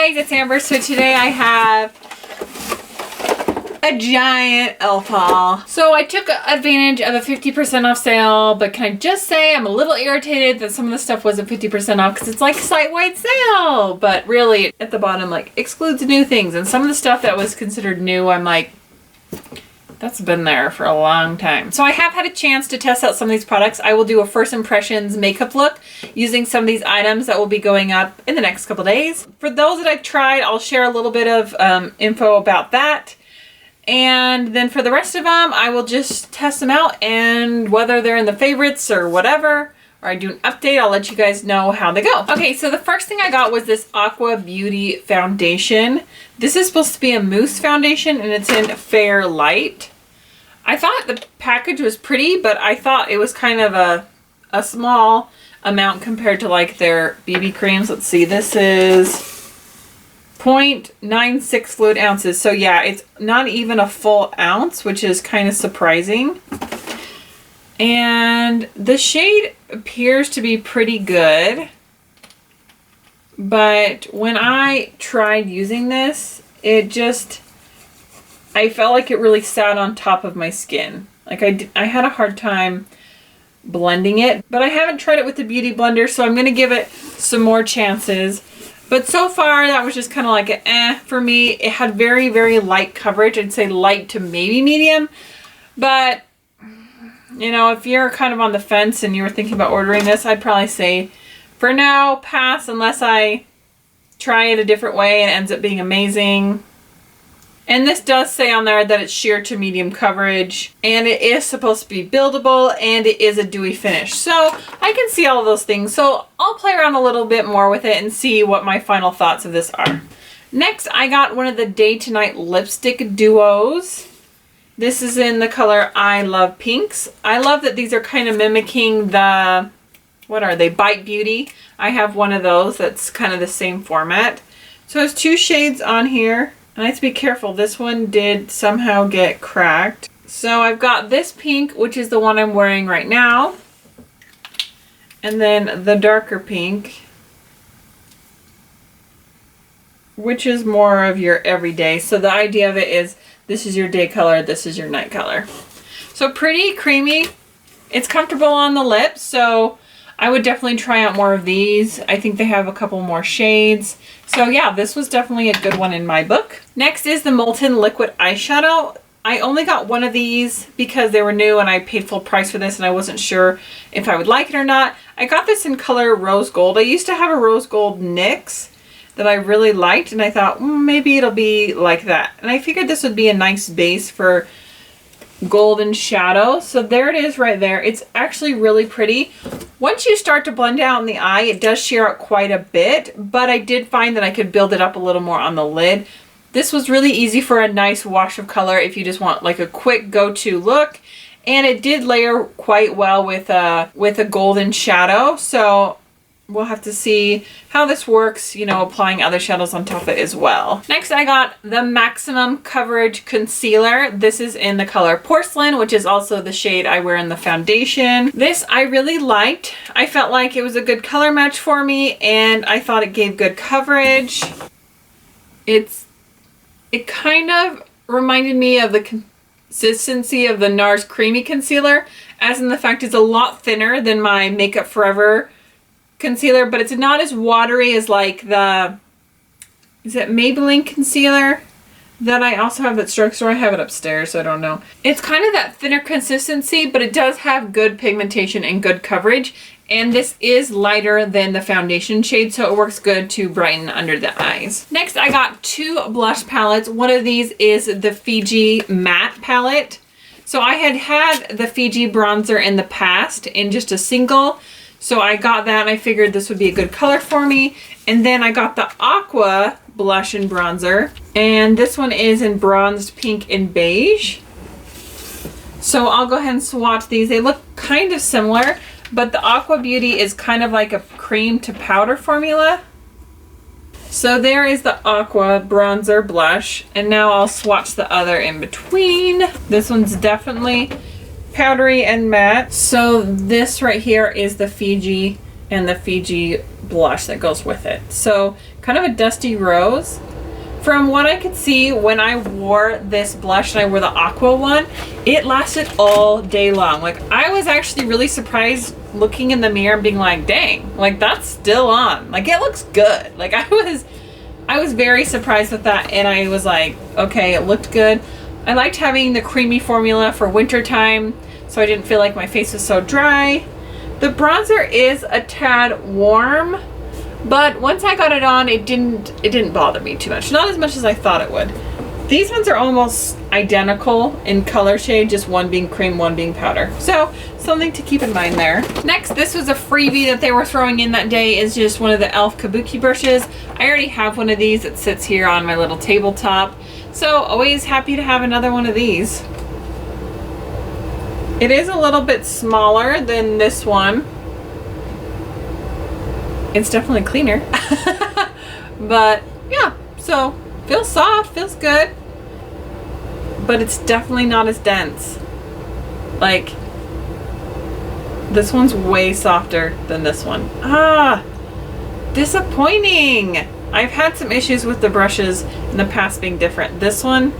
guys, it's Amber. So today I have a giant elf haul. So I took advantage of a 50% off sale, but can I just say I'm a little irritated that some of the stuff wasn't 50% off because it's like site-wide sale, but really at the bottom like excludes new things, and some of the stuff that was considered new I'm like, that's been there for a long time. So I have had a chance to test out some of these products. I will do a first impressions makeup look using some of these items that will be going up in the next couple days. For those that I've tried, I'll share a little bit of info about that. And then for the rest of them, I will just test them out, and whether they're in the favorites or whatever, or I do an update, I'll let you guys know how they go. Okay, so the first thing I got was this Aqua Beauty Foundation. This is supposed to be a mousse foundation, and it's in Fair Light. I thought the package was pretty, but I thought it was kind of a small amount compared to like their BB creams. Let's see, this is 0.96 fluid ounces. So yeah, it's not even a full ounce, which is kind of surprising. And the shade appears to be pretty good. But when I tried using this, I felt like it really sat on top of my skin. Like I had a hard time blending it, but I haven't tried it with the Beauty Blender, so I'm going to give it some more chances. But so far, that was just kind of like an eh for me. It had very, very light coverage. I'd say light to maybe medium. But, you know, if you're kind of on the fence and you were thinking about ordering this, I'd probably say, for now, pass unless I try it a different way and it ends up being amazing. And this does say on there that it's sheer to medium coverage, and it is supposed to be buildable, and it is a dewy finish. So I can see all of those things. So I'll play around a little bit more with it and see what my final thoughts of this are. Next, I got one of the Day to Night lipstick duos. This is in the color I Love Pinks. I love that these are kind of mimicking the, what are they, Bite Beauty. I have one of those that's kind of the same format. So there's two shades on here. And I have to be careful. This one did somehow get cracked. So I've got this pink, which is the one I'm wearing right now. And then the darker pink, which is more of your everyday. So the idea of it is this is your day color, this is your night color. So pretty creamy. It's comfortable on the lips, so I would definitely try out more of these. I think they have a couple more shades. So yeah, this was definitely a good one in my book. Next is the Molten Liquid Eyeshadow. I only got one of these because they were new and I paid full price for this and I wasn't sure if I would like it or not. I got this in color Rose Gold. I used to have a Rose Gold NYX that I really liked, and I thought maybe it'll be like that. And I figured this would be a nice base for golden shadow. So there it is right there. It's actually really pretty. Once you start to blend out in the eye, it does sheer out quite a bit, but I did find that I could build it up a little more on the lid. This was really easy for a nice wash of color if you just want like a quick go-to look, and it did layer quite well with a golden shadow. So we'll have to see how this works, you know, applying other shadows on top of it as well. Next, I got the Maximum Coverage Concealer. This is in the color Porcelain, which is also the shade I wear in the foundation. This I really liked. I felt like it was a good color match for me, and I thought it gave good coverage. It kind of reminded me of the consistency of the NARS Creamy Concealer, as in the fact it's a lot thinner than my Makeup Forever concealer, but it's not as watery as like the, is it Maybelline concealer that I also have at drugstore? I have it upstairs, so I don't know. It's kind of that thinner consistency, but it does have good pigmentation and good coverage, and this is lighter than the foundation shade, so it works good to brighten under the eyes. Next, I got two blush palettes. One of these is the Fiji Matte palette. So I had the Fiji bronzer in the past in just a single, so I got that and I figured this would be a good color for me. And then I got the Aqua blush and bronzer. And this one is in bronzed pink and beige. So I'll go ahead and swatch these. They look kind of similar, but the Aqua Beauty is kind of like a cream to powder formula. So there is the Aqua bronzer blush. And now I'll swatch the other in between. This one's definitely powdery and matte. So this right here is the Fiji, and the Fiji blush that goes with it. So kind of a dusty rose. From what I could see when I wore this blush and I wore the Aqua one, it lasted all day long. Like, I was actually really surprised looking in the mirror and being like, dang, like that's still on. Like, it looks good. Like, I was very surprised with that, and I was like, okay, it looked good. I liked having the creamy formula for winter time, so I didn't feel like my face was so dry. The bronzer is a tad warm, but once I got it on, it didn't bother me too much. Not as much as I thought it would. These ones are almost identical in color shade, just one being cream, one being powder. So something to keep in mind there. Next, this was a freebie that they were throwing in that day, is just one of the e.l.f. Kabuki brushes. I already have one of these that sits here on my little tabletop. So always happy to have another one of these. It is a little bit smaller than this one. It's definitely cleaner. But yeah, so feels soft, feels good. But it's definitely not as dense. Like, this one's way softer than this one. Ah, disappointing. I've had some issues with the brushes in the past being different. This one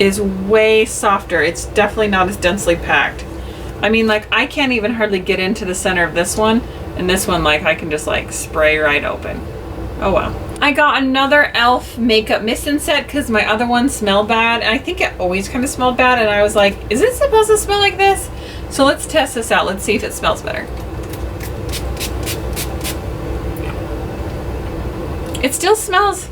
is way softer. It's definitely not as densely packed. I mean, like, I can't even hardly get into the center of this one, and this one, like, I can just like spray right open. Oh well. I got another e.l.f. makeup mist-in set because my other one smelled bad, and I think it always kind of smelled bad, and I was like, is it supposed to smell like this? So let's test this out. Let's see if it smells better. It still smells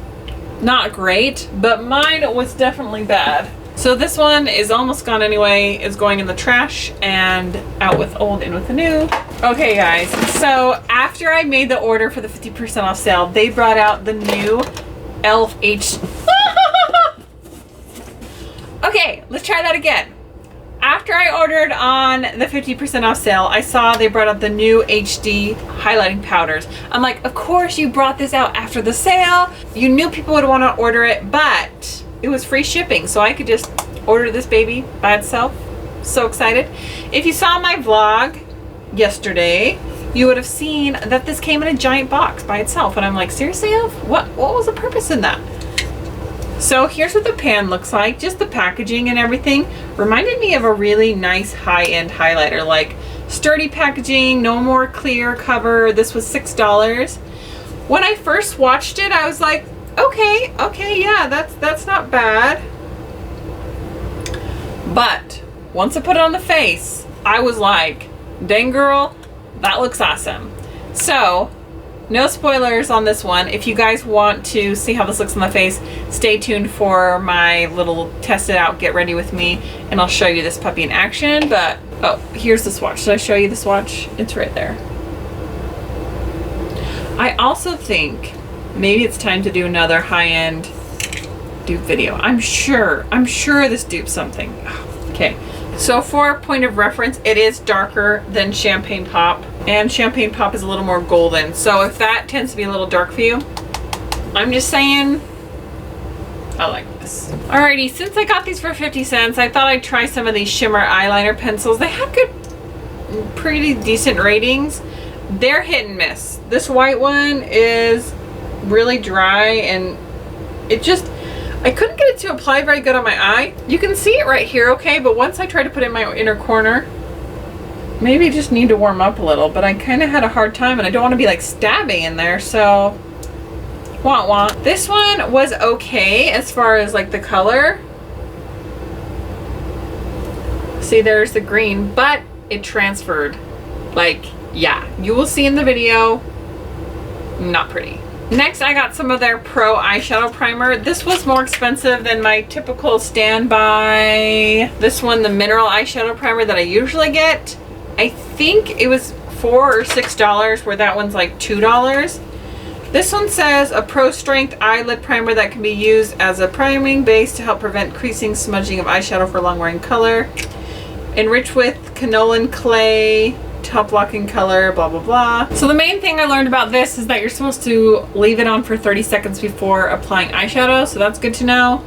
not great, but mine was definitely bad. So this one is almost gone anyway. It's going in the trash and out with old, in with the new. Okay guys, so after I made the order for the 50% off sale, they brought out the new e.l.f. H. Okay, let's try that again. After I ordered on the 50% off sale, I saw they brought out the new HD highlighting powders. I'm like, of course you brought this out after the sale. You knew people would want to order it, but it was free shipping, so I could just order this baby by itself. So excited. If you saw my vlog yesterday, you would have seen that this came in a giant box by itself. And I'm like, seriously, Elf? What was the purpose in that? So here's what the pan looks like. Just the packaging and everything reminded me of a really nice high-end highlighter, like sturdy packaging, no more clear cover. This was $6. When I first watched it, I was like, okay, yeah, that's not bad. But once I put it on the face, I was like, dang girl, that looks awesome. So no spoilers on this one. If you guys want to see how this looks on the face, stay tuned for my little test it out, get ready with me, and I'll show you this puppy in action. But, oh, here's the swatch. Should I show you the swatch? It's right there. I also think maybe it's time to do another high-end dupe video. I'm sure this dupes something. Okay. So for a point of reference, it is darker than Champagne Pop, and Champagne Pop is a little more golden. So if that tends to be a little dark for you, I'm just saying, I like this. Alrighty, since I got these for 50 cents, I thought I'd try some of these Shimmer eyeliner pencils. They have good, pretty decent ratings. They're hit and miss. This white one is really dry, and it just, I couldn't get it to apply very good on my eye. You can see it right here, okay, but once I try to put it in my inner corner, maybe I just need to warm up a little, but I kind of had a hard time, and I don't want to be like stabbing in there, so wah. This one was okay as far as like the color. See, there's the green, but it transferred. Like, yeah, you will see in the video, not pretty. Next, I got some of their Pro eyeshadow primer. This was more expensive than my typical standby. This one, the mineral eyeshadow primer that I usually get. I think it was $4 or $6, where that one's like $2. This one says a Pro Strength eyelid primer that can be used as a priming base to help prevent creasing, smudging of eyeshadow for long wearing color. Enriched with quinoline clay, top locking color, blah blah blah. So the main thing I learned about this is that you're supposed to leave it on for 30 seconds before applying eyeshadow, so that's good to know.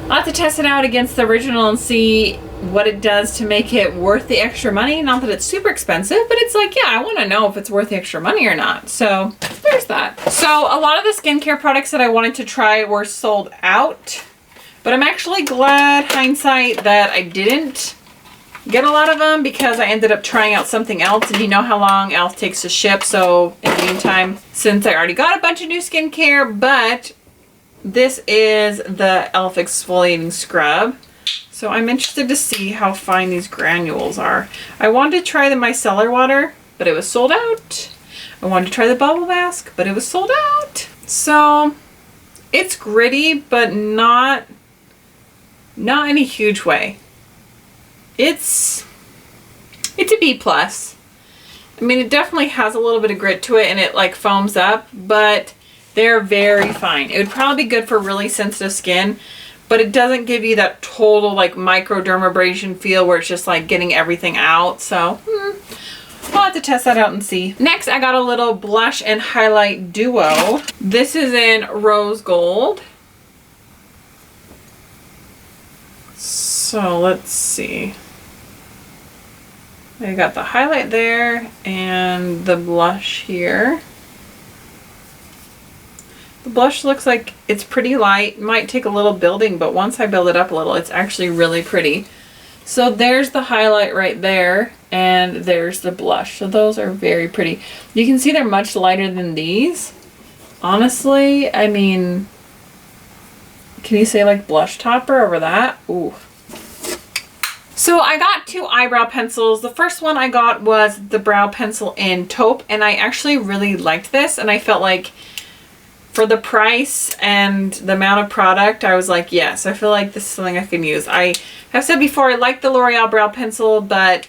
I'll have to test it out against the original and see what it does to make it worth the extra money. Not that it's super expensive, but it's like, yeah, I want to know if it's worth the extra money or not. So there's that. So a lot of the skincare products that I wanted to try were sold out, but I'm actually glad, hindsight, that I didn't get a lot of them, because I ended up trying out something else, and you know how long else takes to ship. So in the meantime, since I already got a bunch of new skincare, but this is the e.l.f. Exfoliating Scrub. So I'm interested to see how fine these granules are. I wanted to try the micellar water, but it was sold out. I wanted to try the bubble mask, but it was sold out. So it's gritty, but not in a huge way. It's a B plus. I mean, it definitely has a little bit of grit to it, and it like foams up, but they're very fine. It would probably be good for really sensitive skin, but it doesn't give you that total like microdermabrasion feel where it's just like getting everything out. So I'll have to test that out and see. Next, I got a little blush and highlight duo. This is in rose gold. So let's see. I got the highlight there and the blush here. The blush looks like it's pretty light. Might take a little building, but once I build it up a little, it's actually really pretty. So there's the highlight right there, and there's the blush. So those are very pretty. You can see they're much lighter than these. Honestly, I mean, can you say like blush topper over that? Ooh. So I got 2 eyebrow pencils. The first one I got was the brow pencil in taupe, and I actually really liked this, and I felt like for the price and the amount of product, I was like, yes, I feel like this is something I can use. I have said before, I like the L'Oreal brow pencil, but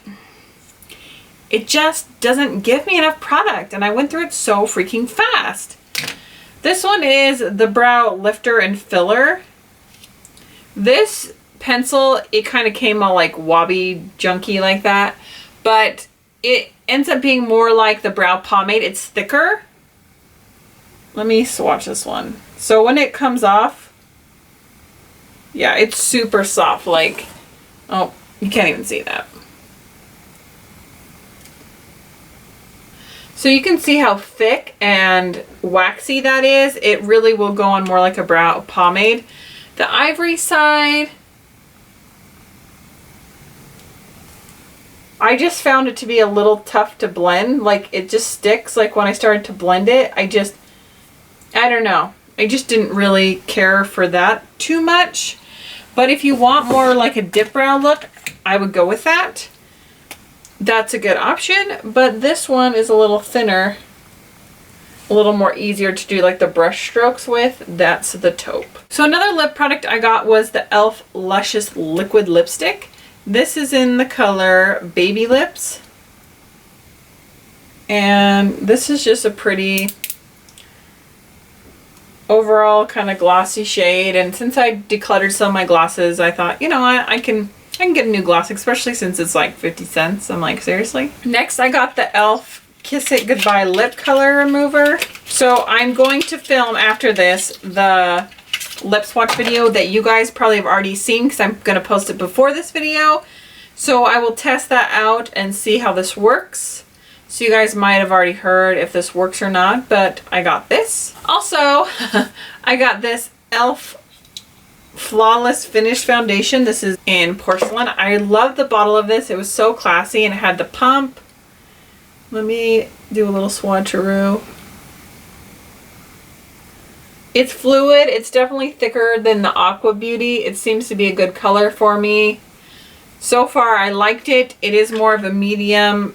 it just doesn't give me enough product, and I went through it so freaking fast. This one is the brow lifter and filler. This pencil, it kind of came all like wobby junky like that, but it ends up being more like the brow pomade. It's thicker. Let me swatch this one. So when it comes off, yeah, it's super soft. Like, oh, you can't even see that. So you can see how thick and waxy that is. It really will go on more like a brow pomade. The ivory side, I just found it to be a little tough to blend. Like, it just sticks. Like when I started to blend it, I don't know. I just didn't really care for that too much. But if you want more like a dip brow look, I would go with that. That's a good option. But this one is a little thinner, a little more easier to do like the brush strokes with. That's the taupe. So another lip product I got was the e.l.f. Luscious Liquid Lipstick. This is in the color Baby Lips. And this is just a pretty overall kind of glossy shade. And since I decluttered some of my glosses, I thought, you know what, I can get a new gloss, especially since it's like 50 cents. I'm like, seriously? Next, I got the e.l.f. Kiss It Goodbye Lip Color Remover. So I'm going to film after this the lip swatch video that you guys probably have already seen, because I'm going to post it before this video. So I will test that out and see how this works. So you guys might have already heard if this works or not, but I got this. Also, I got this e.l.f. Flawless Finish Foundation. This is in Porcelain. I love the bottle of this. It was so classy, and it had the pump. Let me do a little swatcheroo. It's fluid. It's definitely thicker than the Aqua Beauty. It seems to be a good color for me. So far, I liked it. It is more of a medium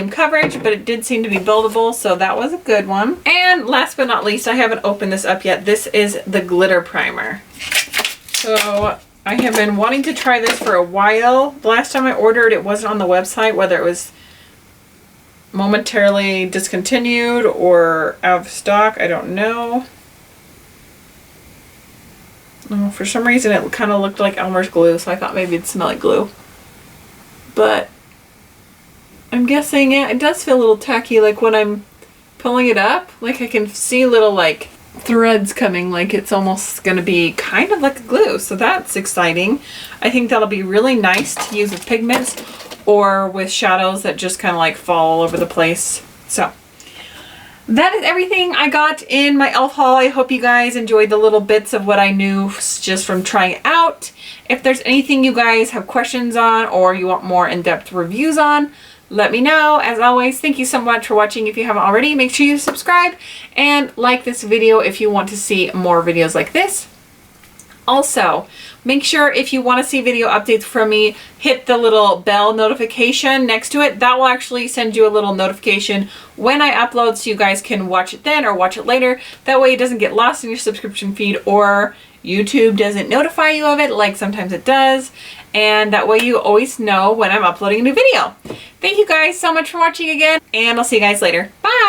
coverage, but it did seem to be buildable, so that was a good one. And last but not least, I haven't opened this up yet. This is the glitter primer. So I have been wanting to try this for a while. The last time I ordered, it wasn't on the website, whether it was momentarily discontinued or out of stock, I don't know. Oh, for some reason it kind of looked like Elmer's glue, so I thought maybe it'd smell like glue. But I'm guessing, yeah, it does feel a little tacky, like when I'm pulling it up, like I can see little like threads coming, like it's almost going to be kind of like a glue. So that's exciting. I think that'll be really nice to use with pigments or with shadows that just kind of like fall all over the place. So that is everything I got in my e.l.f. haul. I hope you guys enjoyed the little bits of what I knew just from trying it out. If there's anything you guys have questions on or you want more in-depth reviews on, let me know. As always, thank you so much for watching. If you haven't already, make sure you subscribe and like this video if you want to see more videos like this. Also, make sure if you want to see video updates from me, hit the little bell notification next to it. That will actually send you a little notification when I upload so you guys can watch it then or watch it later. That way it doesn't get lost in your subscription feed or YouTube doesn't notify you of it like sometimes it does. And that way you always know when I'm uploading a new video. Thank you guys so much for watching again, and I'll see you guys later. Bye!